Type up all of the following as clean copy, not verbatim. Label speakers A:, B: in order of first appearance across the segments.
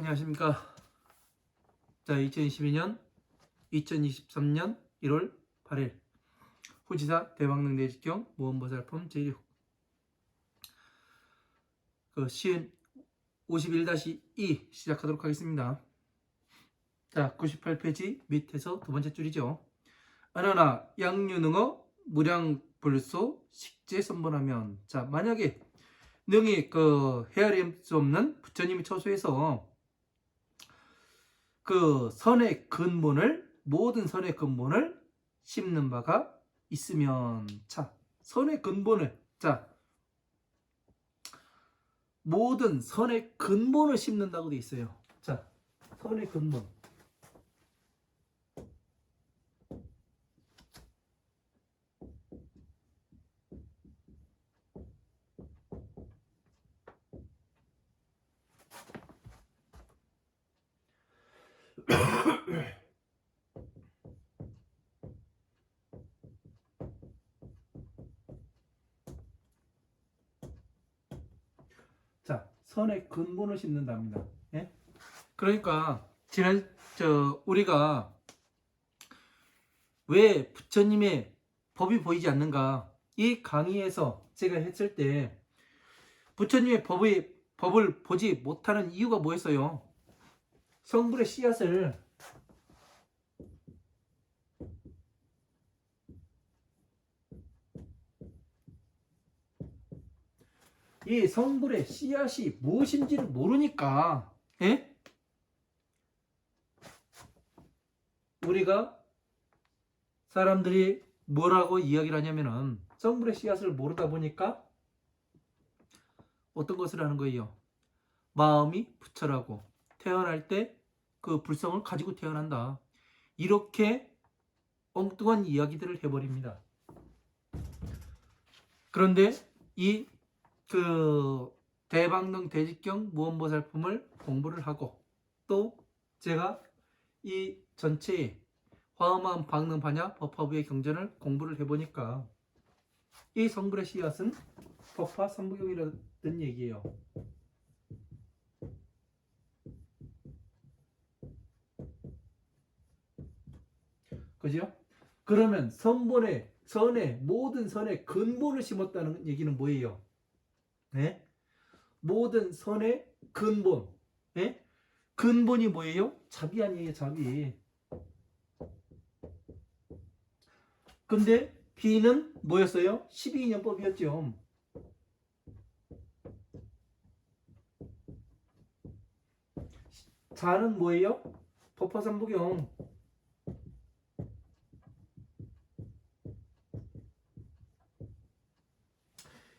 A: 안녕하십니까. 자, 2023년 1월 8일 후지사 대박능 내직경 무언보살품 제1호 시은 51-2 시작하도록 하겠습니다. 자, 98페이지 밑에서 두 번째 줄이죠. 아나나 양유능어 무량불소 식재선본하면, 자, 만약에 능이 헤아릴 수 없는 부처님이 처소에서 선의 근본을, 모든 선의 근본을 심는 바가 있으면, 자, 선의 근본을, 자, 모든 선의 근본을 심는다고 돼 있어요. 자, 선의 근본. 자, 선의 근본을 심는답니다. 예? 그러니까 우리가 왜 부처님의 법이 보이지 않는가, 이 강의에서 제가 했을 때 부처님의 법을 보지 못하는 이유가 뭐였어요? 성불의 씨앗을 이 성불의 씨앗이 무엇인지를 모르니까, 예? 우리가 사람들이 뭐라고 이야기를 하냐면은 성불의 씨앗을 모르다 보니까 어떤 것을 하는 거예요? 마음이 부처라고, 태어날 때 그 불성을 가지고 태어난다, 이렇게 엉뚱한 이야기들을 해버립니다. 그런데 이 대박능 대직경 무언보살품을 공부를 하고, 또 제가 이 전체의 화엄한 박능 반야 법화부의 경전을 공부를 해보니까 이 성불의 씨앗은 법화 삼부경이라는 얘기예요. 그죠? 그러면 모든 선의 근본을 심었다는 얘기는 뭐예요? 네? 모든 선의 근본. 네? 근본이 뭐예요? 자비 아니에요, 자비. 근데 비는 뭐였어요? 12인연법이었죠. 자는 뭐예요? 법화삼부경.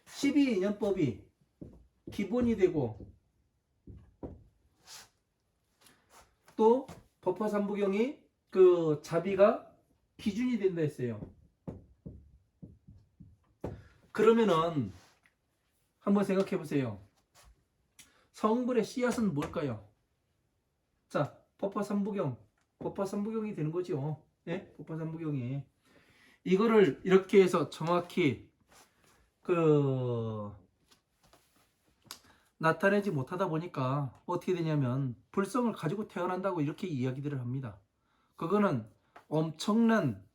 A: 12인연법이 기본이 되고, 또 법화삼부경이 자비가 기준이 된다 했어요. 그러면은 한번 생각해 보세요. 성불의 씨앗은 뭘까요? 자, 법화삼부경이 되는 거죠. 예? 법화삼부경이. 이거를 이렇게 해서 정확히 나타내지 못하다 보니까 어떻게 되냐면 불성을 가지고 태어난다고 이렇게 이야기들을 합니다. 그거는 엄청난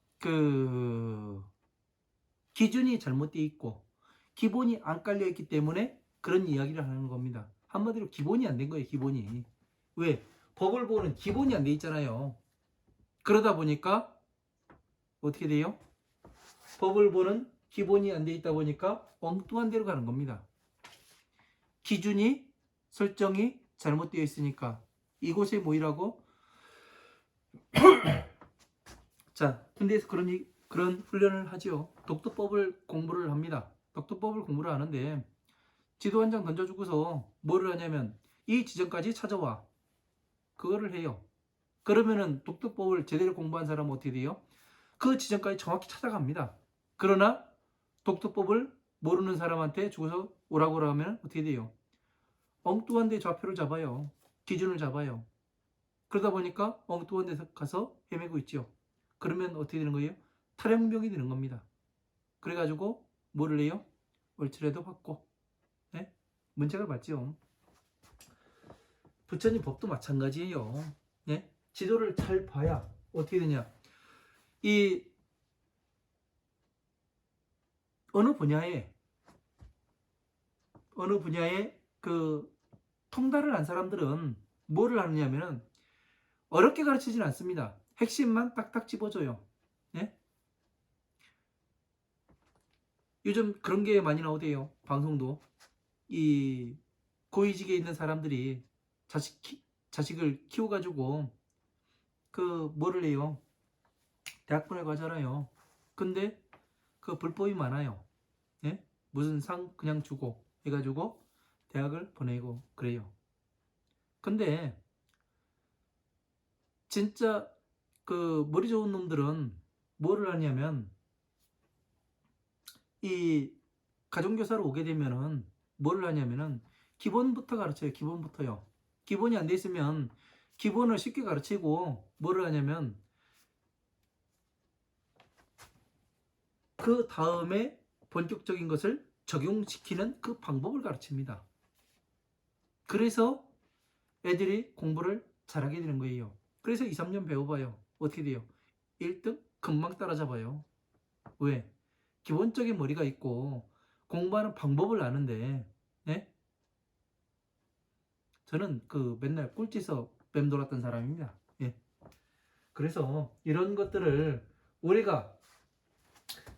A: 기준이 잘못되어 있고 기본이 안 깔려 있기 때문에 그런 이야기를 하는 겁니다. 한마디로 기본이 안 된 거예요, 기본이. 왜? 법을 보는 기본이 안 돼 있잖아요. 그러다 보니까 어떻게 돼요? 법을 보는 기본이 안 돼 있다 보니까 엉뚱한 데로 가는 겁니다. 기준이, 설정이 잘못되어 있으니까 이곳에 모이라고. 자, 군대에서 그런 훈련을 하지요. 독도법을 공부를 합니다. 독도법을 공부를 하는데 지도 한 장 던져주고서 뭐를 하냐면 이 지점까지 찾아와, 그거를 해요. 그러면은 독도법을 제대로 공부한 사람은 어떻게 돼요? 그 지점까지 정확히 찾아갑니다. 그러나 독도법을 모르는 사람한테 주고서 오라고 하면 어떻게 돼요? 엉뚱한 데 좌표를 잡아요. 기준을 잡아요. 그러다 보니까 엉뚱한 데서 가서 헤매고 있죠. 그러면 어떻게 되는 거예요? 탈영병이 되는 겁니다. 그래가지고 뭐를 해요? 얼추라도 받고, 네? 문제가 맞죠. 부처님 법도 마찬가지예요. 예? 지도를 잘 봐야 어떻게 되냐? 이 어느 분야에 그 통달을 한 사람들은 뭐를 하느냐면은 어렵게 가르치진 않습니다. 핵심만 딱딱 집어줘요. 예? 요즘 그런 게 많이 나오대요. 방송도. 이 고위직에 있는 사람들이 자식을 키워가지고 그 뭐를 해요? 대학 보내고 하잖아요. 근데 그 불법이 많아요. 예? 무슨 상 그냥 주고 해가지고 대학을 보내고 그래요. 근데 진짜 그 머리 좋은 놈들은 뭐를 하냐면 이 가정교사로 오게 되면은 뭐를 하냐면은 기본부터 가르쳐요. 기본부터요. 기본이 안 돼 있으면 기본을 쉽게 가르치고 뭐를 하냐면 그 다음에 본격적인 것을 적용시키는 그 방법을 가르칩니다. 그래서 애들이 공부를 잘하게 되는 거예요. 그래서 2, 3년 배워봐요. 어떻게 돼요? 1등 금방 따라잡아요. 왜? 기본적인 머리가 있고 공부하는 방법을 아는데, 네? 저는 그 맨날 꼴찌에서 맴돌았던 사람입니다. 예. 그래서 이런 것들을 우리가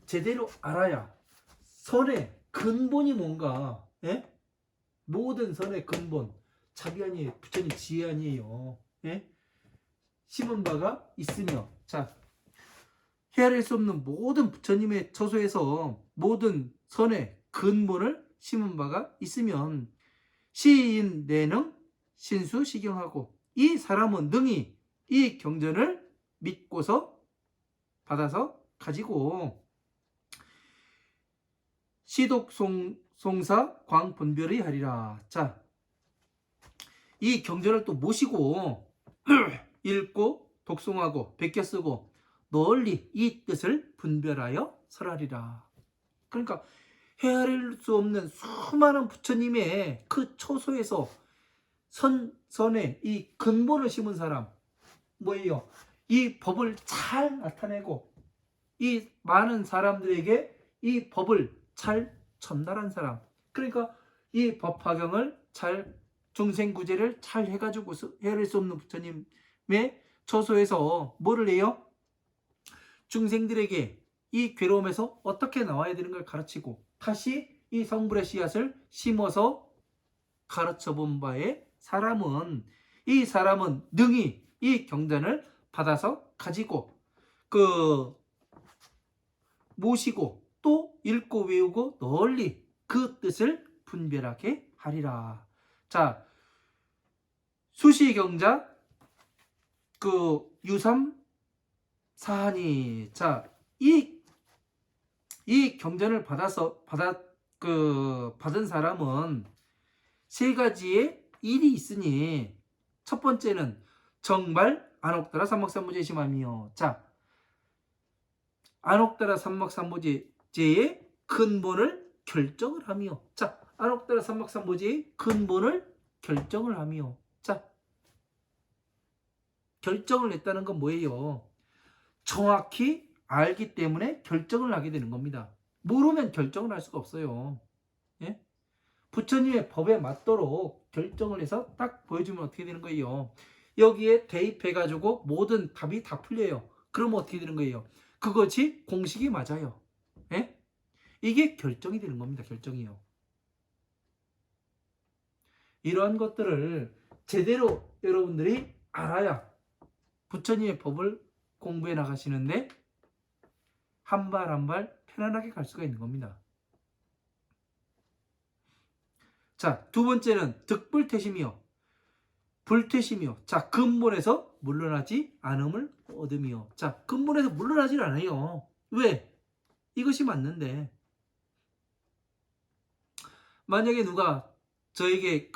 A: 제대로 알아야 선의 근본이 뭔가, 예? 모든 선의 근본, 자비 아니에요. 부처님 지혜 아니에요. 예? 심은 바가 있으며, 자, 헤아릴 수 없는 모든 부처님의 처소에서 모든 선의 근본을 심은 바가 있으면 시인 내능 신수 시경하고 이 사람은 능히 이 경전을 믿고서 받아서 가지고 시독 송사 광분별의 하리라. 자, 이 경전을 또 모시고 읽고 독송하고 베껴 쓰고 널리 이 뜻을 분별하여 설하리라. 그러니까 헤아릴 수 없는 수많은 부처님의 그 초소에서 선의 이 근본을 심은 사람 뭐예요? 이 법을 잘 나타내고 이 많은 사람들에게 이 법을 잘 전달한 사람. 그러니까 이 법화경을 잘 중생구제를 잘 해가지고 헤아릴 수 없는 부처님의 처소에서 뭐를 해요? 중생들에게 이 괴로움에서 어떻게 나와야 되는 걸 가르치고 다시 이 성불의 씨앗을 심어서 가르쳐 본 바에 이 사람은 능히 이 경전을 받아서 가지고 그 모시고 또 읽고 외우고 널리 그 뜻을 분별하게 하리라. 자, 수시경자 그 유삼 사하니. 자, 이 경전을 받은 사람은 세 가지의 일이 있으니 첫 번째는 정말 안옥따라 삼막삼무제심하며. 자, 안옥따라 삼막삼무제의 근본을 결정을 하며. 자, 안옥따라 삼막삼무제의 근본을 결정을 하며. 자, 결정을 냈다는 건 뭐예요? 정확히 알기 때문에 결정을 하게 되는 겁니다. 모르면 결정을 할 수가 없어요. 예? 부처님의 법에 맞도록 결정을 해서 딱 보여주면 어떻게 되는 거예요? 여기에 대입해가지고 모든 답이 다 풀려요. 그러면 어떻게 되는 거예요? 그것이 공식이 맞아요. 예? 이게 결정이 되는 겁니다. 결정이요. 이러한 것들을 제대로 여러분들이 알아야 부처님의 법을 공부해 나가시는데 한 발 한 발 편안하게 갈 수가 있는 겁니다. 자, 두 번째는 득불퇴심이요. 불퇴심이요. 자, 근본에서 물러나지 않음을 얻으며. 자, 근본에서 물러나질 않아요. 왜? 이것이 맞는데. 만약에 누가 저에게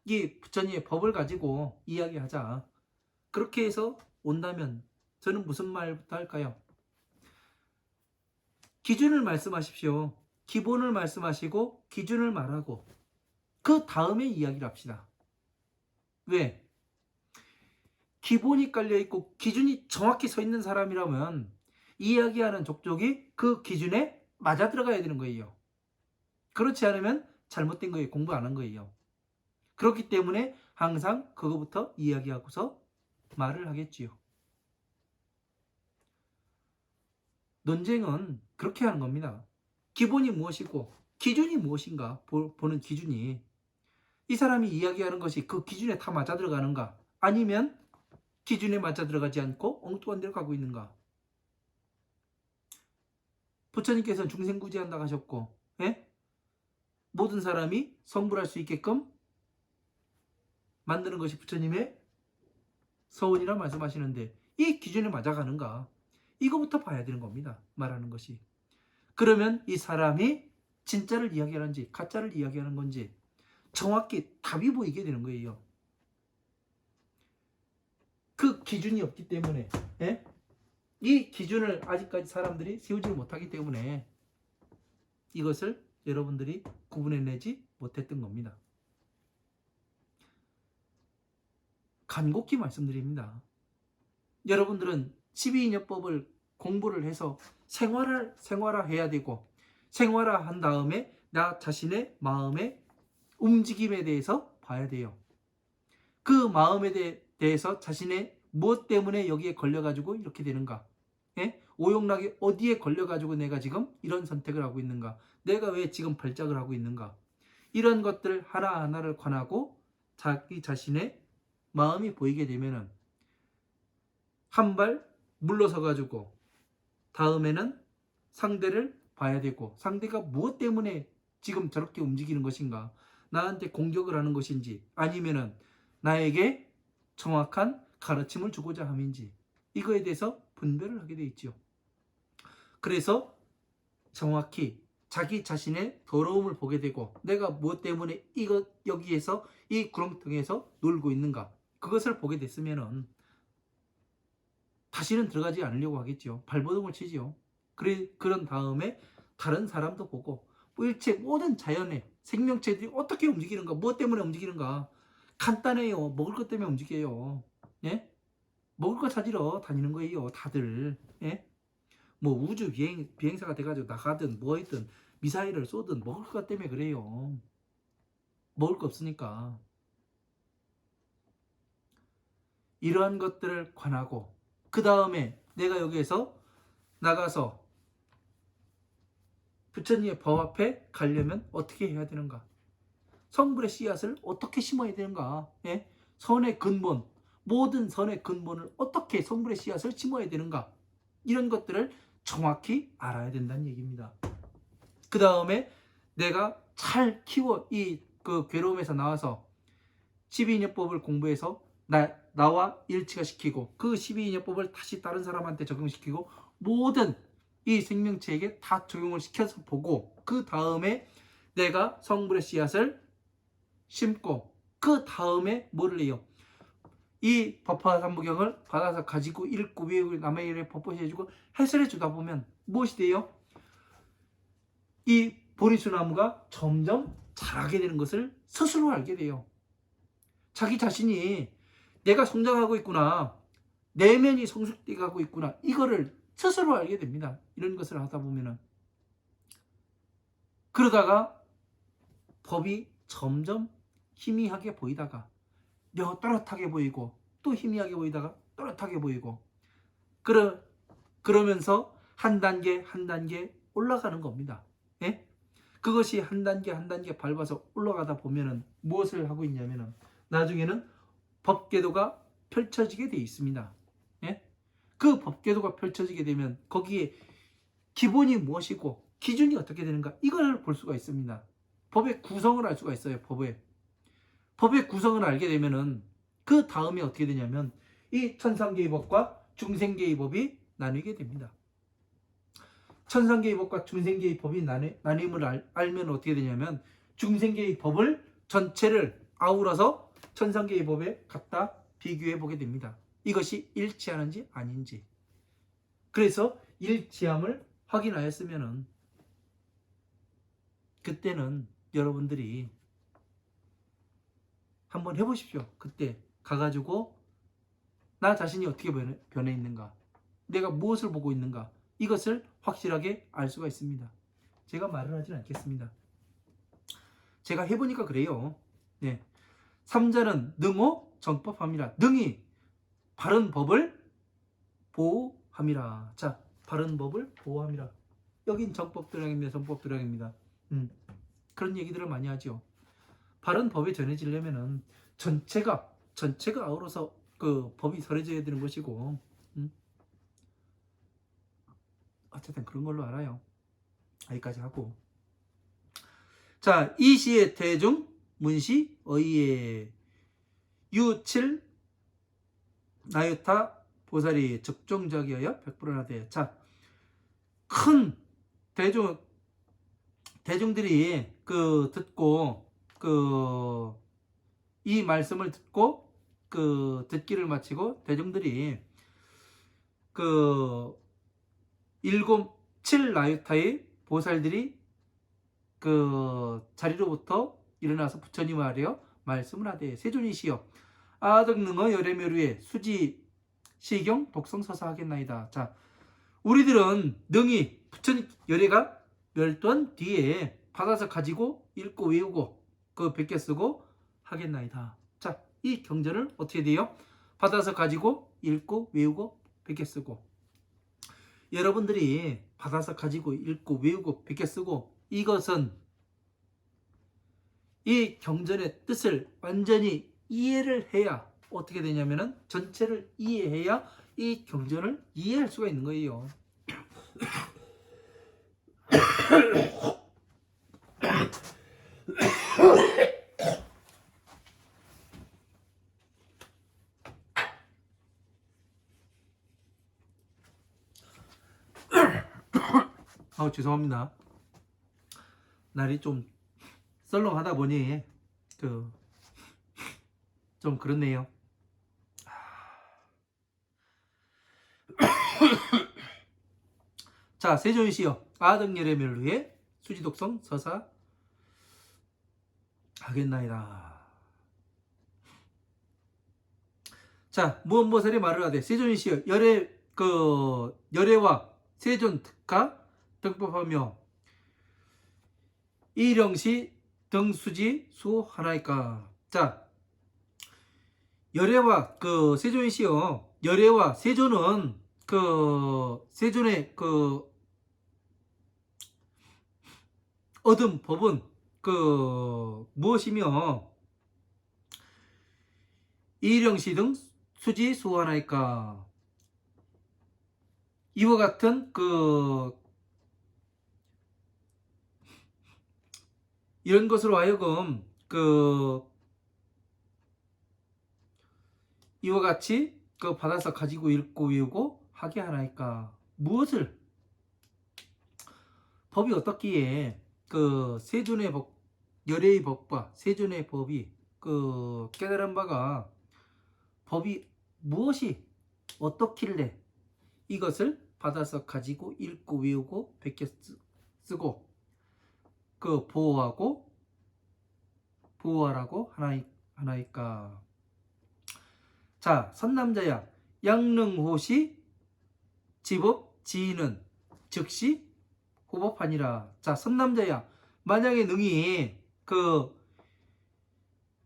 A: 이 부처님의 법을 가지고 이야기하자. 그렇게 해서 온다면 저는 무슨 말부터 할까요? 기준을 말씀하십시오. 기본을 말씀하시고 기준을 말하고 그 다음에 이야기를 합시다. 왜? 기본이 깔려있고 기준이 정확히 서 있는 사람이라면 이야기하는 족족이 그 기준에 맞아 들어가야 되는 거예요. 그렇지 않으면 잘못된 거예요. 공부 안 한 거예요. 그렇기 때문에 항상 그거부터 이야기하고서 말을 하겠지요. 논쟁은 그렇게 하는 겁니다. 기본이 무엇이고 기준이 무엇인가 보는 기준이, 이 사람이 이야기하는 것이 그 기준에 다 맞아 들어가는가, 아니면 기준에 맞아 들어가지 않고 엉뚱한 데로 가고 있는가. 부처님께서는 중생구제한다고 하셨고, 예? 모든 사람이 성불할 수 있게끔 만드는 것이 부처님의 서원이라 말씀하시는데, 이 기준에 맞아가는가, 이거부터 봐야 되는 겁니다. 말하는 것이. 그러면 이 사람이 진짜를 이야기하는지 가짜를 이야기하는 건지 정확히 답이 보이게 되는 거예요. 그 기준이 없기 때문에, 예? 이 기준을 아직까지 사람들이 세우지 못하기 때문에 이것을 여러분들이 구분해내지 못했던 겁니다. 간곡히 말씀드립니다. 여러분들은 12인여법을 공부를 해서 생활화해야 되고, 생활화한 다음에 나 자신의 마음의 움직임에 대해서 봐야 돼요. 그 마음에 대해서 자신의 무엇 때문에 여기에 걸려가지고 이렇게 되는가, 예? 오용락이 어디에 걸려가지고 내가 지금 이런 선택을 하고 있는가, 내가 왜 지금 발작을 하고 있는가, 이런 것들 하나하나를 관하고 자기 자신의 마음이 보이게 되면은 한 발 물러서 가지고 다음에는 상대를 봐야 되고, 상대가 무엇 때문에 지금 저렇게 움직이는 것인가, 나한테 공격을 하는 것인지 아니면은 나에게 정확한 가르침을 주고자 함인지, 이거에 대해서 분별을 하게 돼 있죠. 그래서 정확히 자기 자신의 더러움을 보게 되고, 내가 무엇 때문에 여기에서 이 구렁텅이에서 놀고 있는가, 그것을 보게 됐으면은 다시는 들어가지 않으려고 하겠죠. 발버둥을 치지요. 그런 다음에 다른 사람도 보고, 일체 모든 자연의 생명체들이 어떻게 움직이는가, 무엇 때문에 움직이는가, 간단해요. 먹을 것 때문에 움직여요. 예? 먹을 거 찾으러 다니는 거예요, 다들. 예? 뭐 우주 비행사가 돼가지고 나가든 뭐 했든 미사일을 쏘든 먹을 것 때문에 그래요. 먹을 거 없으니까. 이러한 것들을 관하고, 그 다음에 내가 여기에서 나가서 부처님의 법 앞에 가려면 어떻게 해야 되는가, 성불의 씨앗을 어떻게 심어야 되는가, 예? 선의 근본, 모든 선의 근본을 어떻게 성불의 씨앗을 심어야 되는가, 이런 것들을 정확히 알아야 된다는 얘기입니다. 그 다음에 내가 잘 키워 그 괴로움에서 나와서 12인여법을 공부해서 나와 일치가 시키고, 그 12인여법을 다시 다른 사람한테 적용시키고, 모든 이 생명체에게 다 적용을 시켜서 보고, 그 다음에 내가 성불의 씨앗을 심고, 그 다음에 뭐를 해요? 이 법화삼부경을 받아서 가지고 읽고 외우고 남의 일에 법보시해주고 해설해 주다 보면 무엇이 돼요? 이 보리수나무가 점점 자라게 되는 것을 스스로 알게 돼요. 자기 자신이 내가 성장하고 있구나, 내면이 성숙돼 가고 있구나, 이거를 스스로 알게 됩니다. 이런 것을 하다 보면은. 그러다가 법이 점점 희미하게 보이다가 또렷하게 보이고, 또 희미하게 보이다가 또렷하게 보이고, 그러면서 한 단계 한 단계 올라가는 겁니다. 예? 그것이 한 단계 한 단계 밟아서 올라가다 보면은 무엇을 하고 있냐면은 나중에는 법궤도가 펼쳐지게 돼 있습니다. 예? 그 법궤도가 펼쳐지게 되면 거기에 기본이 무엇이고 기준이 어떻게 되는가, 이걸 볼 수가 있습니다. 법의 구성을 알 수가 있어요. 법의 구성을 알게 되면은 그 다음에 어떻게 되냐면 이 천상계의 법과 중생계의 법이 나뉘게 됩니다. 천상계의 법과 중생계의 법이 나뉘음을 알면 어떻게 되냐면, 중생계의 법을 전체를 아우러서 천상계의 법에 갖다 비교해 보게 됩니다. 이것이 일치하는지 아닌지. 그래서 일치함을 확인하였으면은 그때는 여러분들이 한번 해보십시오. 그때 가가지고 나 자신이 어떻게 변해 있는가, 내가 무엇을 보고 있는가, 이것을 확실하게 알 수가 있습니다. 제가 말을 하진 않겠습니다. 제가 해보니까 그래요. 네. 3자는 능호 정법함이라. 능히 바른 법을 보호함이라. 자, 바른 법을 보호함이라. 여긴 정법도량입니다. 정법도량입니다. 그런 얘기들을 많이 하죠. 바른 법에 전해지려면은 전체가 아우러서 그 법이 설해져야 되는 것이고, 어쨌든 그런 걸로 알아요. 여기까지 하고. 자, 이 시의 대중 문시 어이에 유칠 나유타 보살이 적종적이어야 백불안하되. 자, 큰 대중들이 그 듣고 그 이 말씀을 듣고 그 듣기를 마치고 대중들이 그 일곱 칠 나유타의 보살들이 그 자리로부터 일어나서 부처님을 아뢰어 말씀을 하되. 세존이시여 아덕능어 열애묘류에 수지 시경 독성서사 하겠나이다. 자, 우리들은 능히 부처님 열애가 멸도한 뒤에 받아서 가지고 읽고 외우고 그 베껴 쓰고 하겠나이다. 자, 이 경전을 어떻게 돼요? 받아서 가지고 읽고 외우고 베껴 쓰고. 여러분들이 받아서 가지고 읽고 외우고 베껴 쓰고, 이것은 이 경전의 뜻을 완전히 이해를 해야 어떻게 되냐면은 전체를 이해해야 이 경전을 이해할 수가 있는 거예요. 죄송합니다. 날이 좀 썰렁하다 보니 좀 그렇네요. 자, 세존이시여 아덕열의 멸루에 수지독성 서사 하겠나이다. 자, 무언보살이 말을 하되. 세존이시여 열애와 세존 특가 등법하며 이령시 등수지 수 하나이까. 자, 열애와 세존이시여 열애와 세존은 세존의 얻은 법은 무엇이며 이령시 등 수지 수 하나이까. 이와 같은 이런 것으로 하여금 이와 같이 받아서 가지고 읽고 외우고 하게 하나이까. 무엇을? 법이 어떻기에 세존의 법, 열애의 법과 세존의 법이 깨달은 바가 법이 무엇이 어떻길래 이것을 받아서 가지고 읽고 외우고 베껴 쓰고 보호하라고 하나이까. 자, 선남자야 양능호시 지법 지인은 즉시 호법하니라. 자, 선남자야 만약에 능히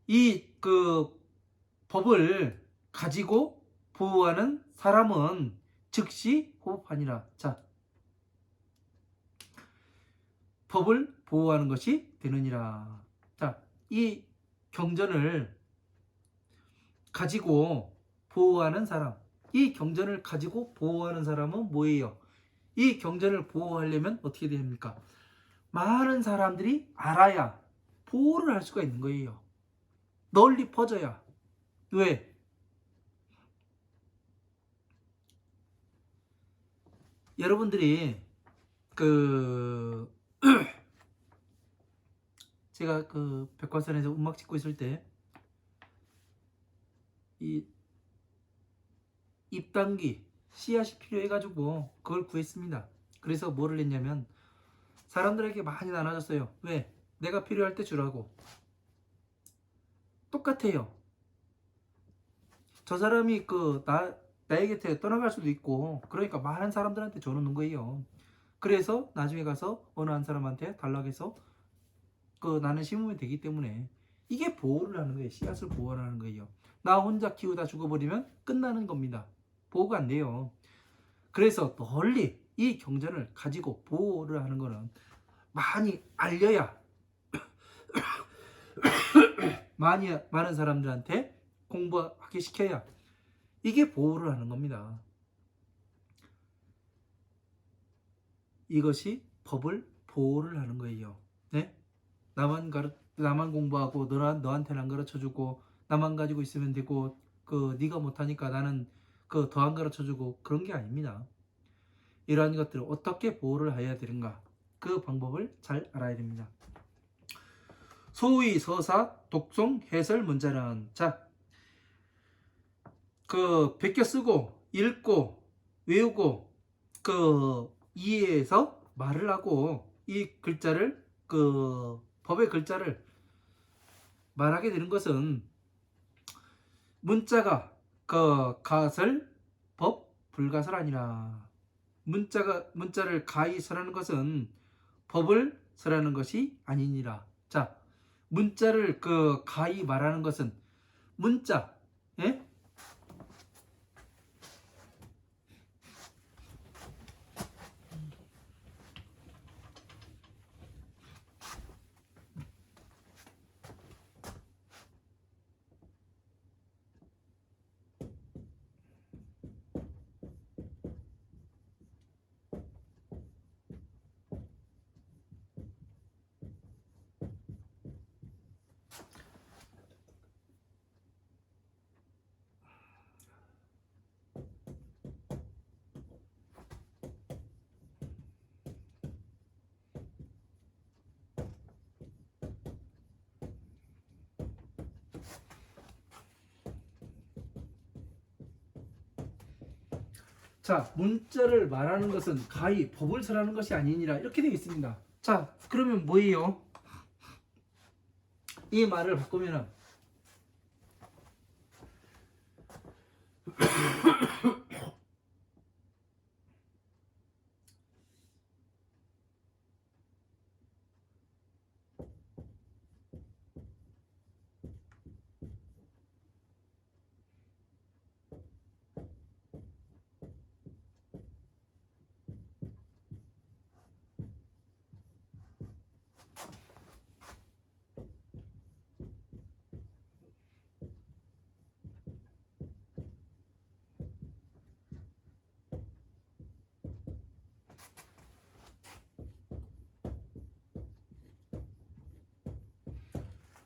A: 이 법을 가지고 보호하는 사람은 즉시 호법하니라. 자, 법을 보호하는 것이 되느니라. 자, 이 경전을 가지고 보호하는 사람, 이 경전을 가지고 보호하는 사람은 뭐예요? 이 경전을 보호하려면 어떻게 됩니까? 많은 사람들이 알아야 보호를 할 수가 있는 거예요. 널리 퍼져야. 왜? 여러분들이 제가 백화산에서 음악 찍고 있을 때 이 잎당귀 씨앗이 필요해가지고 그걸 구했습니다. 그래서 뭐를 했냐면 사람들에게 많이 나눠줬어요. 왜? 내가 필요할 때 주라고. 똑같아요. 저 사람이 나의 곁에 떠나갈 수도 있고, 그러니까 많은 사람들한테 줘놓는 거예요. 그래서 나중에 가서 어느 한 사람한테 단락해서 나는 심으면 되기 때문에 이게 보호를 하는 거예요. 씨앗을 보호하는 거예요. 나 혼자 키우다 죽어버리면 끝나는 겁니다. 보호가 안 돼요. 그래서 널리 이 경전을 가지고 보호를 하는 거는 많이 알려야 많은 사람들한테 공부하게 시켜야 이게 보호를 하는 겁니다. 이것이 법을 보호를 하는 거예요. 네? 나만 공부하고 너한테는 안 가르쳐주고 나만 가지고 있으면 되고 네가 못하니까 나는 더 안 가르쳐주고 그런 게 아닙니다. 이러한 것들을 어떻게 보호를 해야 되는가, 그 방법을 잘 알아야 됩니다. 소위 서사 독송 해설 문자는, 자, 베껴 쓰고 읽고 외우고 이해해서 말을 하고 이 글자를 법의 글자를 말하게 되는 것은 문자가 가설 법 불가설 아니라, 문자를 가히 설하는 것은 법을 설하는 것이 아니니라. 자, 문자를 가히 말하는 것은 문자, 예? 자, 문자를 말하는 것은 가히 법을 설하는 것이 아니니라, 이렇게 되어 있습니다. 자, 그러면 뭐예요? 이 말을 바꾸면은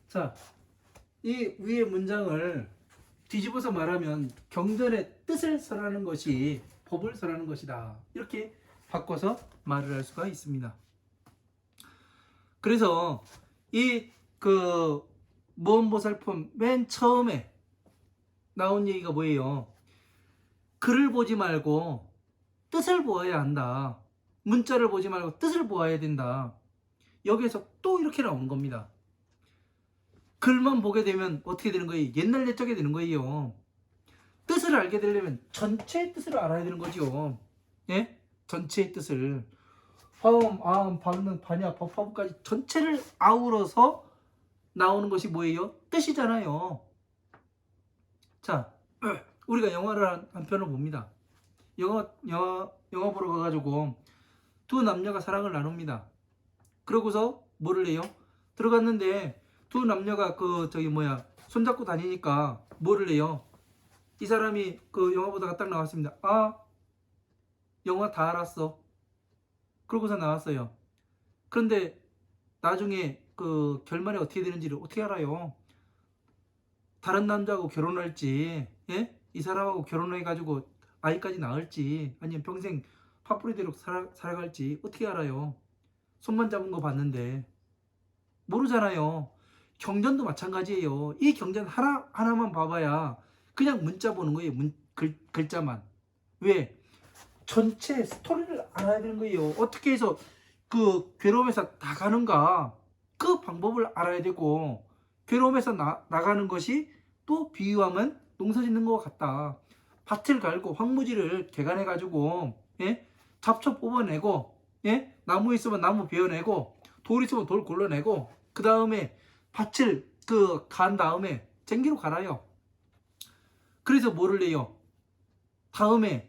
A: 자, 이 위의 문장을 뒤집어서 말하면 경전의 뜻을 설하는 것이 법을 설하는 것이다, 이렇게 바꿔서 말을 할 수가 있습니다. 그래서 이 무언보살품 맨 처음에 나온 얘기가 뭐예요? 글을 보지 말고 뜻을 보아야 한다. 문자를 보지 말고 뜻을 보아야 된다. 여기에서 또 이렇게 나오는 겁니다. 글만 보게 되면 어떻게 되는 거예요? 옛날 옛적에 되는 거예요. 뜻을 알게 되려면 전체의 뜻을 알아야 되는 거죠. 예? 전체의 뜻을. 화음, 아음, 방능, 반야, 법화음까지 전체를 아우러서 나오는 것이 뭐예요? 뜻이잖아요. 자, 우리가 영화를 한 편을 봅니다. 영화 보러 가가지고 두 남녀가 사랑을 나눕니다. 그러고서 뭐를 해요? 들어갔는데 두 남녀가 손잡고 다니니까 뭐를 해요? 이 사람이 영화 보다가 딱 나왔습니다. 아, 영화 다 알았어. 그러고서 나왔어요. 그런데 나중에 결말이 어떻게 되는지를 어떻게 알아요? 다른 남자하고 결혼할지, 예? 이 사람하고 결혼해가지고 아이까지 낳을지, 아니면 평생 파뿌리대로 살아갈지 어떻게 알아요? 손만 잡은 거 봤는데 모르잖아요. 경전도 마찬가지예요. 이 경전 하나만 봐봐야 그냥 문자 보는 거예요. 글자만. 왜? 전체 스토리를 알아야 되는 거예요. 어떻게 해서 괴로움에서 나가는가, 그 방법을 알아야 되고, 괴로움에서 나가는 것이 또 비유하면 농사 짓는 것 같다. 밭을 갈고 황무지를 개간해 가지고 예? 잡초 뽑아내고 예? 나무 있으면 나무 베어내고 돌 있으면 돌 골라내고 그 다음에 밭을 간 다음에 쟁기로 갈아요. 그래서 뭐를 내요? 다음에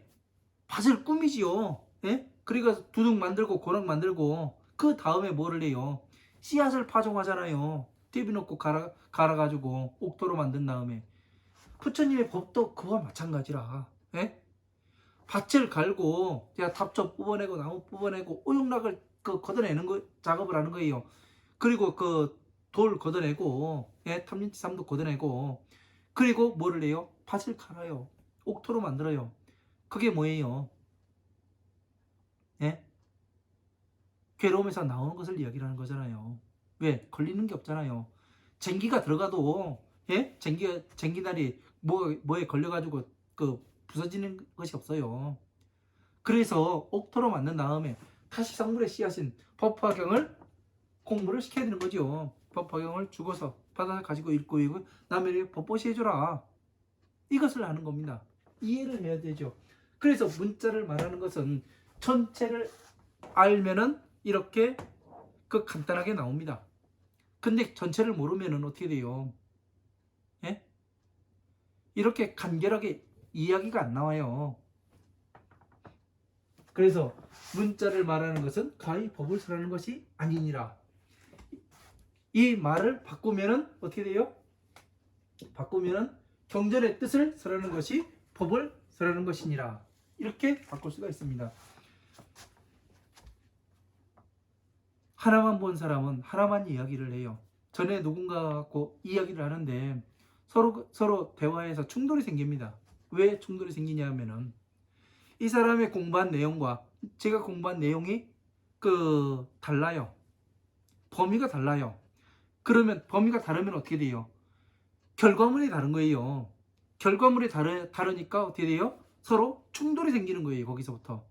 A: 밭을 꾸미지요. 예? 그러니까 두둑 만들고 고랑 만들고 그 다음에 뭐를 내요? 씨앗을 파종하잖아요. 띠비 넣고 갈아가지고 옥토로 만든 다음에 부처님의 법도 그와 마찬가지라. 예? 밭을 갈고 제가 잡초 뽑아내고 나무 뽑아내고 오용락을 걷어내는 작업을 하는 거예요. 그리고 돌 걷어내고 예? 탐진치 삼도 걷어내고 그리고 뭐를 내요? 밭을 갈아요. 옥토로 만들어요. 그게 뭐예요? 예? 괴로움에서 나오는 것을 이야기하는 거잖아요. 왜? 걸리는 게 없잖아요. 쟁기가 들어가도 예? 쟁기날이 뭐에 걸려가지고 부서지는 것이 없어요. 그래서 옥토로 만든 다음에 다시 성물의 씨앗인 법화경을 공부를 시켜야 되는 거죠. 법화경을 죽어서 받아서 가지고 읽고 남에게 법보시 해줘라. 이것을 하는 겁니다. 이해를 해야 되죠. 그래서 문자를 말하는 것은 전체를 알면은 이렇게 간단하게 나옵니다. 근데 전체를 모르면은 어떻게 돼요? 예? 이렇게 간결하게 이야기가 안 나와요. 그래서 문자를 말하는 것은 가히 법을 설하는 것이 아니니라. 이 말을 바꾸면은 어떻게 돼요? 바꾸면은 경전의 뜻을 설하는 것이 법을 설하는 것이니라. 이렇게 바꿀 수가 있습니다. 하나만 본 사람은 하나만 이야기를 해요. 전에 누군가하고 이야기를 하는데 서로 대화에서 충돌이 생깁니다. 왜 충돌이 생기냐 하면은 이 사람의 공부한 내용과 제가 공부한 내용이 달라요. 범위가 달라요. 그러면 범위가 다르면 어떻게 돼요? 결과물이 다른 거예요. 결과물이 다르니까 어떻게 돼요? 서로 충돌이 생기는 거예요. 거기서부터.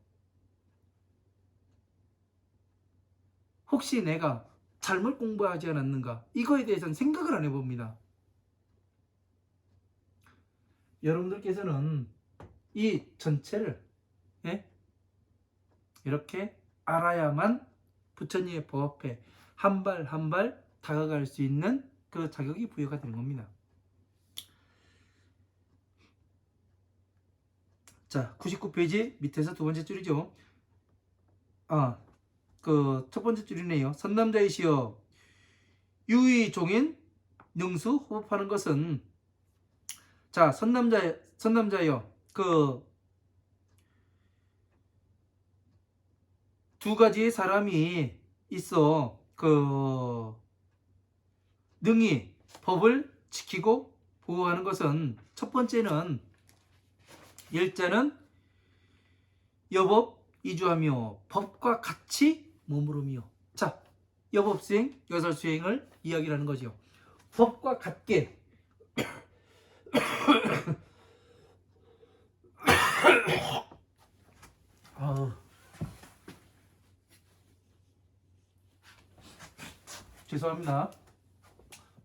A: 혹시 내가 잘못 공부하지 않았는가? 이거에 대해서는 생각을 안 해봅니다. 여러분들께서는 이 전체를 예? 이렇게 알아야만 부처님의 법 앞에 한 발 한 발 다가갈 수 있는 그 자격이 부여가 되는 겁니다. 자, 99페이지 밑에서 두 번째 줄이죠. 첫 번째 줄이네요. 선남자이시여 유의 종인 능수 호흡하는 것은 자, 선남자여 두 가지의 사람이 있어 능히 법을 지키고 보호하는 것은 첫 번째는 열자는 여법 이주하며 법과 같이 머무르며 자 여법수행 여설수행을 이야기하는 거죠. 법과 같게 죄송합니다.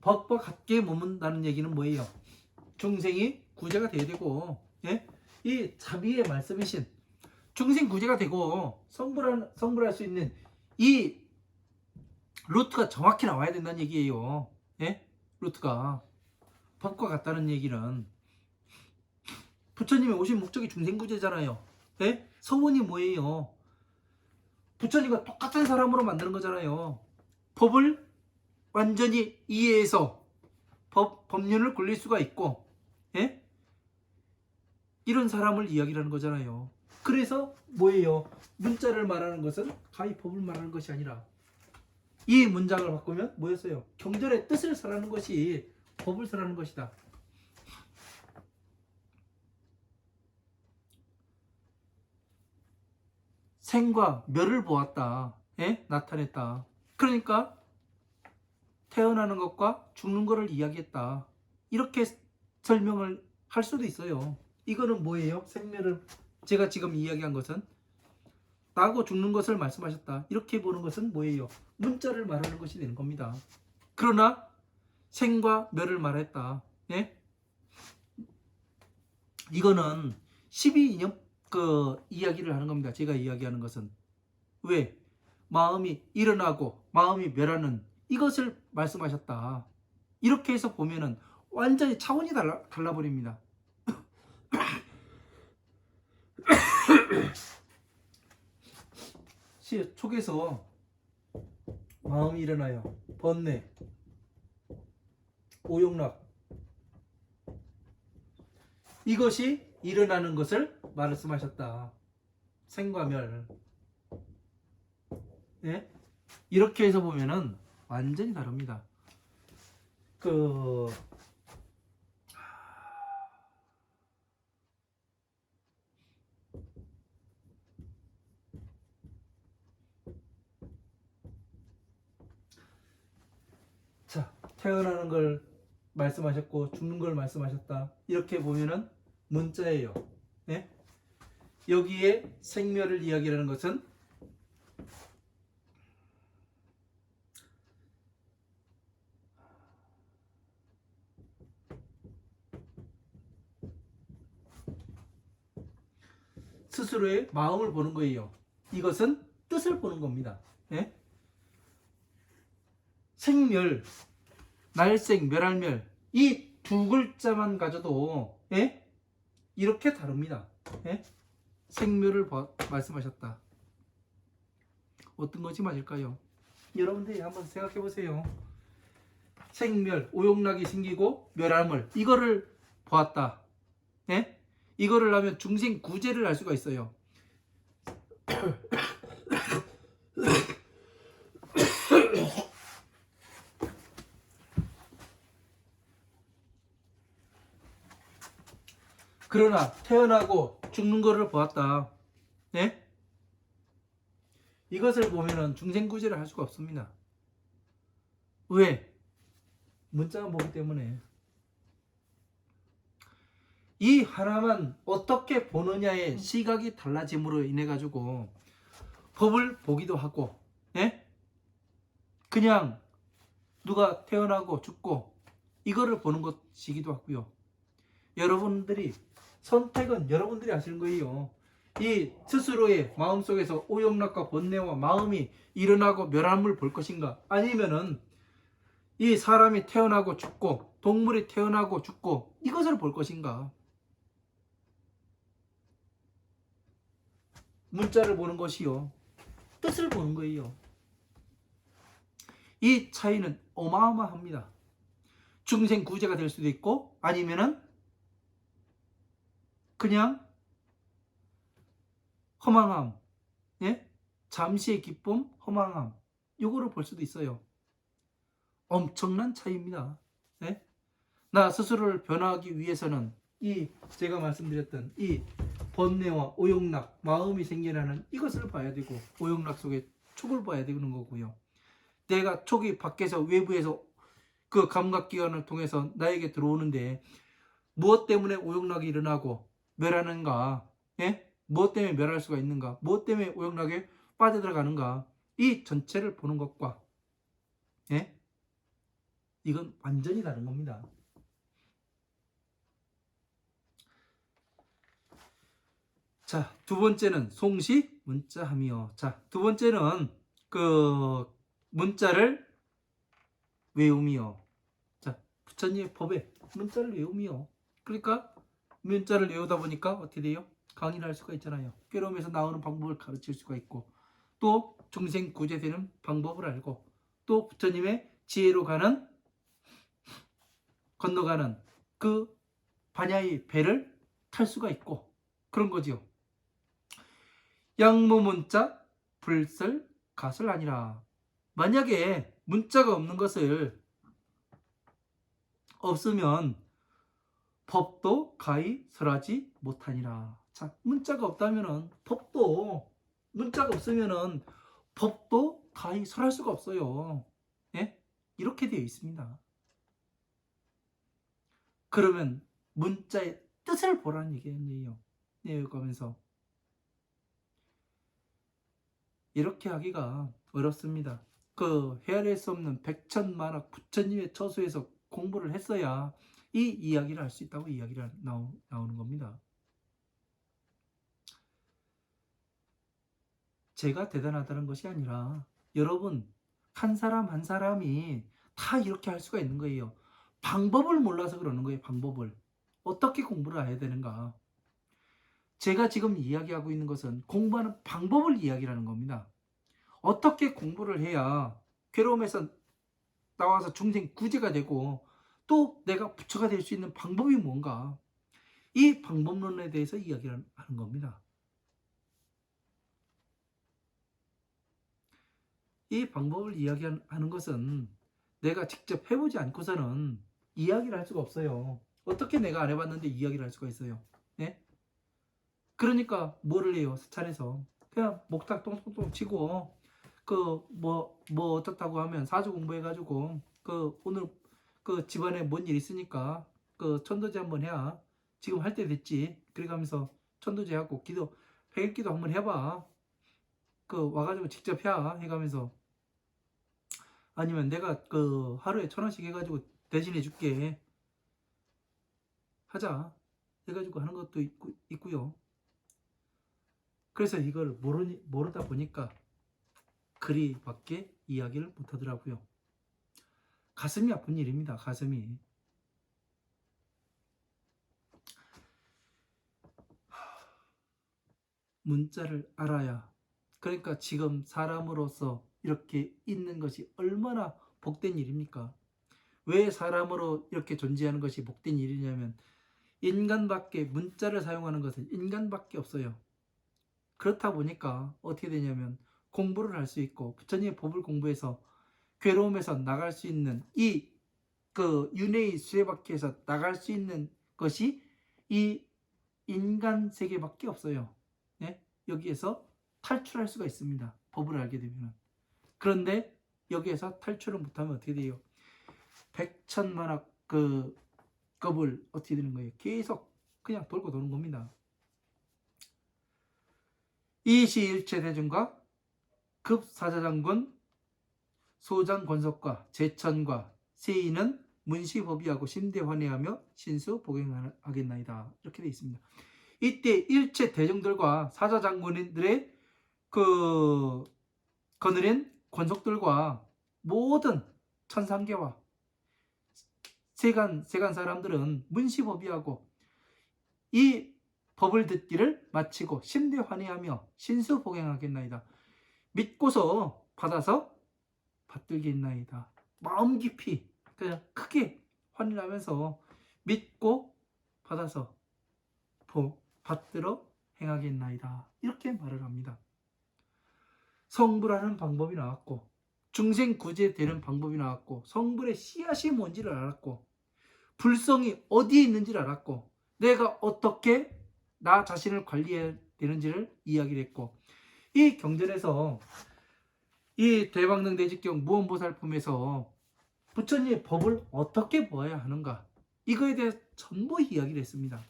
A: 법과 같게 머문다는 얘기는 뭐예요? 중생이 구제가 돼야 되고 예? 이 자비의 말씀이신 중생 구제가 되고 성불할 수 있는 이 루트가 정확히 나와야 된다는 얘기예요. 예? 루트가 법과 같다는 얘기는 부처님이 오신 목적이 중생 구제잖아요. 예? 서원이 뭐예요? 부처님과 똑같은 사람으로 만드는 거잖아요. 법을 완전히 이해해서 법륜을 굴릴 수가 있고 예? 이런 사람을 이야기하는 거잖아요. 그래서 뭐예요? 문자를 말하는 것은 가히 법을 말하는 것이 아니라 이 문장을 바꾸면 뭐였어요? 경전의 뜻을 설하는 것이 법을 설하는 것이다. 생과 멸을 보았다. 예? 나타냈다. 그러니까 태어나는 것과 죽는 것을 이야기했다. 이렇게 설명을 할 수도 있어요. 이거는 뭐예요? 생멸을 제가 지금 이야기한 것은 나고 죽는 것을 말씀하셨다. 이렇게 보는 것은 뭐예요? 문자를 말하는 것이 되는 겁니다. 그러나 생과 멸을 말했다. 예? 이거는 12이념 그 이야기를 하는 겁니다. 제가 이야기하는 것은 왜 마음이 일어나고 마음이 멸하는 이것을 말씀하셨다. 이렇게 해서 보면은 완전히 차원이 달라버립니다. 촉에서 마음이 일어나요. 번뇌, 오용락, 이것이 일어나는 것을 말씀하셨다. 생과멸. 예? 이렇게 해서 보면은 완전히 다릅니다. 자, 태어나는 걸 말씀하셨고 죽는 걸 말씀하셨다. 이렇게 보면은 문자예요. 예? 여기에 생멸을 이야기하는 것은 스스로의 마음을 보는 거예요. 이것은 뜻을 보는 겁니다. 예? 생멸, 날생, 멸할멸 이 두 글자만 가져도 예? 이렇게 다릅니다. 예? 생멸을 말씀하셨다. 어떤 것이 맞을까요? 여러분들이 한번 생각해 보세요. 생멸, 오용락이 생기고 멸할멸 이거를 보았다. 예? 이거를 하면 중생구제를 할 수가 있어요. 그러나 태어나고 죽는 것을 보았다. 예? 이것을 보면은 중생구제를 할 수가 없습니다. 왜? 문자가 뭐기 때문에. 이 하나만 어떻게 보느냐의 시각이 달라짐으로 인해 가지고 법을 보기도 하고, 예? 그냥 누가 태어나고 죽고 이거를 보는 것이기도 하고요. 여러분들이 선택은 여러분들이 하시는 거예요. 이 스스로의 마음속에서 오용락과 번뇌와 마음이 일어나고 멸함을 볼 것인가, 아니면은 이 사람이 태어나고 죽고 동물이 태어나고 죽고 이것을 볼 것인가. 문자를 보는 것이요, 뜻을 보는 거예요. 이 차이는 어마어마합니다. 중생 구제가 될 수도 있고 아니면은 그냥 허망함, 예? 잠시의 기쁨, 허망함 요거를 볼 수도 있어요. 엄청난 차이입니다. 예? 나 스스로를 변화하기 위해서는 이 제가 말씀드렸던 이 번뇌와 오용락, 마음이 생겨나는 이것을 봐야 되고, 오용락 속에 촉을 봐야 되는 거고요. 내가 촉이 밖에서 외부에서 그 감각기관을 통해서 나에게 들어오는데 무엇 때문에 오용락이 일어나고 멸하는가, 예? 무엇 때문에 멸할 수가 있는가, 무엇 때문에 오용락에 빠져들어가는가, 이 전체를 보는 것과, 예? 이건 완전히 다른 겁니다. 자, 두 번째는 송시 문자함이요. 자, 두 번째는 그 문자를 외움이요. 자, 부처님의 법에 문자를 외움이요. 그러니까 문자를 외우다 보니까 어떻게 돼요? 강의를 할 수가 있잖아요. 괴로움에서 나오는 방법을 가르칠 수가 있고, 또 중생 구제되는 방법을 알고, 또 부처님의 지혜로 가는, 건너가는 그 반야의 배를 탈 수가 있고, 그런 거지요. 양모문자 불설 가설 아니라. 만약에 문자가 없는 것을 없으면 법도 가히 설하지 못하니라. 자, 문자가 없다면은 법도, 문자가 없으면은 법도 가히 설할 수가 없어요. 예? 이렇게 되어 있습니다. 그러면 문자의 뜻을 보라는 얘기예요. 내려가면서 이렇게 하기가 어렵습니다. 그 헤아릴 수 없는 백천만억 부처님의 처소에서 공부를 했어야 이 이야기를 할 수 있다고 이야기를 나오는 겁니다. 제가 대단하다는 것이 아니라 여러분 한 사람 한 사람이 다 이렇게 할 수가 있는 거예요. 방법을 몰라서 그러는 거예요. 방법을. 어떻게 공부를 해야 되는가. 제가 지금 이야기하고 있는 것은 공부하는 방법을 이야기하는 겁니다. 어떻게 공부를 해야 괴로움에서 나와서 중생 구제가 되고 또 내가 부처가 될 수 있는 방법이 뭔가. 이 방법론에 대해서 이야기를 하는 겁니다. 이 방법을 이야기하는 것은 내가 직접 해보지 않고서는 이야기를 할 수가 없어요. 어떻게 내가 안 해봤는데 이야기를 할 수가 있어요. 네? 그러니까 뭐를 해요? 사찰에서 그냥 목탁 똥똥똥 치고 그 뭐 어떻다고 하면 사주 공부해가지고 그 오늘 그 집안에 뭔 일 있으니까 그 천도제 한번 해야 지금 할 때 됐지. 그래 가면서 천도제 하고 기도 백일기도 한번 해봐. 그 와가지고 직접 해가면서 아니면 내가 그 하루에 1,000원씩 해가지고 대신해 줄게 하자 해가지고 하는 것도 있고요. 그래서 이걸 모르다 보니까 그리밖에 이야기를 못하더라고요. 가슴이 아픈 일입니다. 가슴이. 문자를 알아야. 그러니까 지금 사람으로서 이렇게 있는 것이 얼마나 복된 일입니까? 왜 사람으로 이렇게 존재하는 것이 복된 일이냐면 인간밖에 문자를 사용하는 것은 인간밖에 없어요. 그렇다 보니까 어떻게 되냐면 공부를 할 수 있고 부처님의 법을 공부해서 괴로움에서 나갈 수 있는 이 그 윤회의 수레바퀴에서 나갈 수 있는 것이 이 인간 세계밖에 없어요. 네? 여기에서 탈출할 수가 있습니다. 법을 알게 되면. 그런데 여기에서 탈출을 못하면 어떻게 돼요? 백천만학 그 겁을 어떻게 되는 거예요? 계속 그냥 돌고 도는 겁니다. 이시일체 대중과 급사자장군 소장권석과 제천과 세인은 문시법의하고 심대환회하며 신수복행하겠나이다. 이렇게 되어 있습니다. 이때 일체 대중들과 사자장군들의 그 거느린 권속들과 모든 천상계와 세간 사람들은 문시법의하고 이 법을 듣기를 마치고 심대환회하며 신수복행하겠나이다. 믿고서 받아서 받들겠나이다. 마음 깊이 그냥 크게 환희하면서 믿고 받아서 받들어 행하겠나이다. 이렇게 말을 합니다. 성불하는 방법이 나왔고 중생 구제되는 방법이 나왔고 성불의 씨앗이 뭔지를 알았고 불성이 어디에 있는지를 알았고 내가 어떻게 나 자신을 관리해야 되는지를 이야기를 했고 이 경전에서 이 대방능대직경 무언보살품에서 부처님의 법을 어떻게 보아야 하는가 이거에 대해 전부 이야기를 했습니다.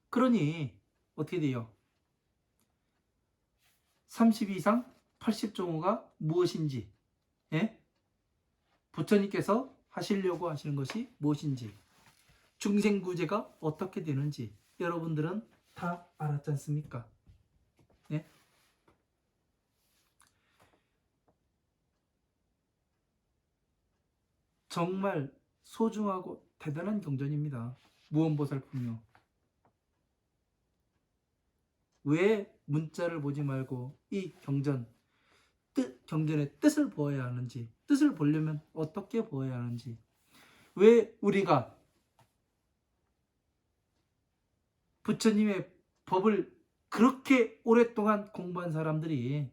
A: 그러니 어떻게 돼요? 32상 80종호가 무엇인지 예? 부처님께서 하시려고 하시는 것이 무엇인지 중생구제가 어떻게 되는지 여러분들은 다 알았지 않습니까? 예? 정말 소중하고 대단한 경전입니다. 무언보살품요. 왜 문자를 보지 말고 이 경전의 뜻을 보아야 하는지, 뜻을 보려면 어떻게 보아야 하는지, 왜 우리가 부처님의 법을 그렇게 오랫동안 공부한 사람들이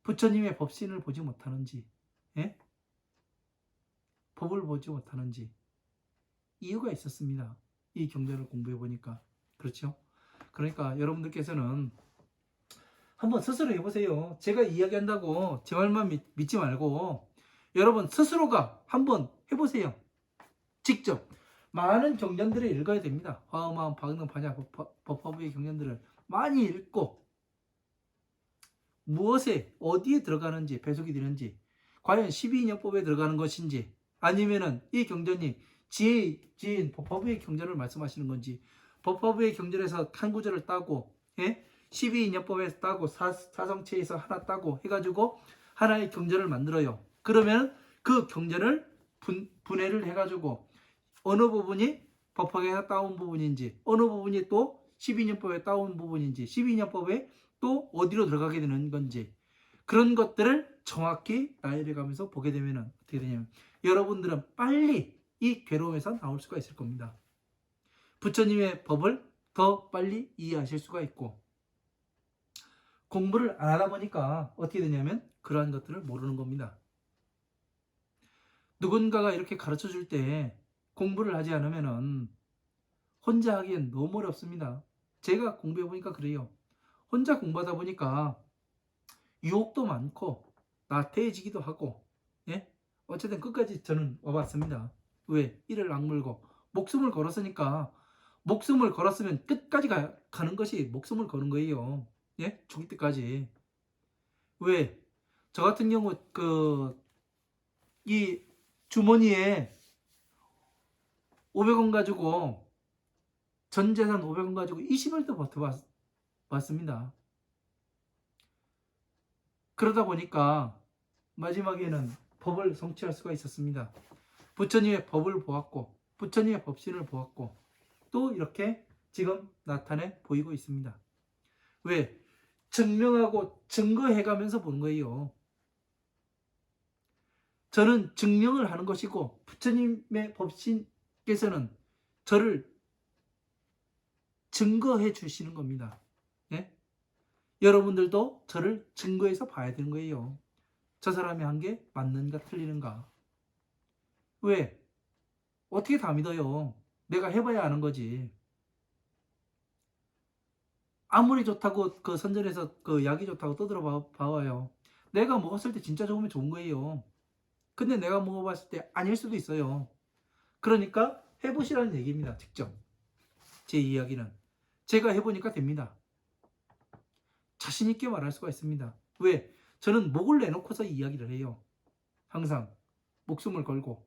A: 부처님의 법신을 보지 못하는지, 예? 법을 보지 못하는지 이유가 있었습니다. 이 경전을 공부해 보니까. 그렇죠? 그러니까 여러분들께서는 한번 스스로 해보세요. 제가 이야기한다고 제 말만 믿지 말고 여러분 스스로가 한번 해보세요. 직접 많은 경전들을 읽어야 됩니다. 화엄하음 박능 반야 법화부의 경전들을 많이 읽고 무엇에 어디에 들어가는지 배속이 되는지 과연 12인연법에 들어가는 것인지 아니면은 이 경전이 지인 법화부의 경전을 말씀하시는 건지, 법화부의 경전에서 한 구절을 따고, 예? 12인연법에서 따고, 사성체에서 하나 따고 해가지고 하나의 경전을 만들어요. 그러면 그 경전을 분해를 해가지고 어느 부분이 법화에서 따온 부분인지, 어느 부분이 또 12인연법에 따온 부분인지, 12인연법에 또 어디로 들어가게 되는 건지, 그런 것들을 정확히 나이를 가면서 보게 되면 어떻게 되냐면, 여러분들은 빨리 이 괴로움에서 나올 수가 있을 겁니다. 부처님의 법을 더 빨리 이해하실 수가 있고, 공부를 안 하다 보니까 어떻게 되냐면 그러한 것들을 모르는 겁니다. 누군가가 이렇게 가르쳐 줄 때 공부를 하지 않으면 혼자 하기엔 너무 어렵습니다. 제가 공부해 보니까 그래요. 혼자 공부하다 보니까 유혹도 많고 나태해지기도 하고, 예? 어쨌든 끝까지 저는 와봤습니다. 왜? 이를 악물고 목숨을 걸었으니까, 목숨을 걸었으면 끝까지 가는 것이 목숨을 거는 거예요. 예? 죽을 때까지. 왜? 저 같은 경우 이 주머니에 500원 가지고, 전 재산 500원 가지고 20일도 버텨봤습니다. 그러다 보니까 마지막에는 법을 성취할 수가 있었습니다. 부처님의 법을 보았고, 부처님의 법신을 보았고, 또 이렇게 지금 나타내 보이고 있습니다. 왜? 증명하고 증거해가면서 보는 거예요. 저는 증명을 하는 것이고, 부처님의 법신께서는 저를 증거해 주시는 겁니다. 예? 여러분들도 저를 증거해서 봐야 되는 거예요. 저 사람이 한 게 맞는가 틀리는가. 왜? 어떻게 다 믿어요? 내가 해봐야 아는 거지. 아무리 좋다고 그 선전에서 그 약이 좋다고 떠들어 봐와요. 내가 먹었을 때 진짜 좋으면 좋은 거예요. 근데 내가 먹어봤을 때 아닐 수도 있어요. 그러니까 해보시라는 얘기입니다. 직접 제 이야기는 제가 해보니까 됩니다. 자신 있게 말할 수가 있습니다. 왜? 저는 목을 내놓고서 이야기를 해요. 항상 목숨을 걸고.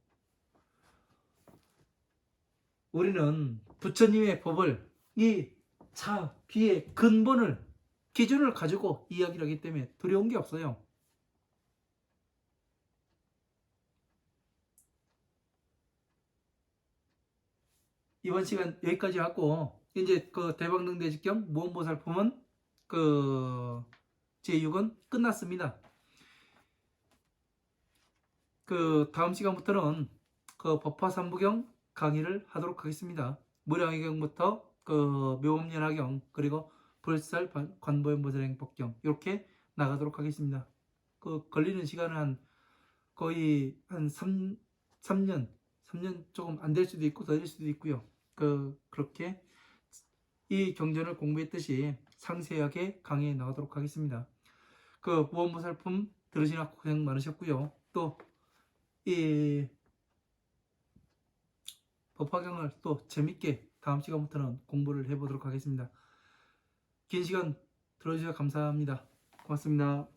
A: 우리는 부처님의 법을, 이 차, 비의 근본을, 기준을 가지고 이야기를 하기 때문에 두려운 게 없어요. 이번 시간 여기까지 하고, 이제 그 대방등대직경 무언보살품은 그 제6은 끝났습니다. 그 다음 시간부터는 그 법화삼부경 강의를 하도록 하겠습니다. 무량의경부터 그 묘법연화경, 그리고 불살 관보연보살행법경, 이렇게 나가도록 하겠습니다. 그 걸리는 시간은 거의 한 3년 조금 안 될 수도 있고 더 될 수도 있고요. 그렇게 이 경전을 공부했듯이 상세하게 강의에 나가도록 하겠습니다. 그 무언보살품 들으시느라 고생 많으셨고요. 또 이 법화경을 또 재밌게 다음 시간부터는 공부를 해보도록 하겠습니다. 긴 시간 들어주셔서 감사합니다. 고맙습니다.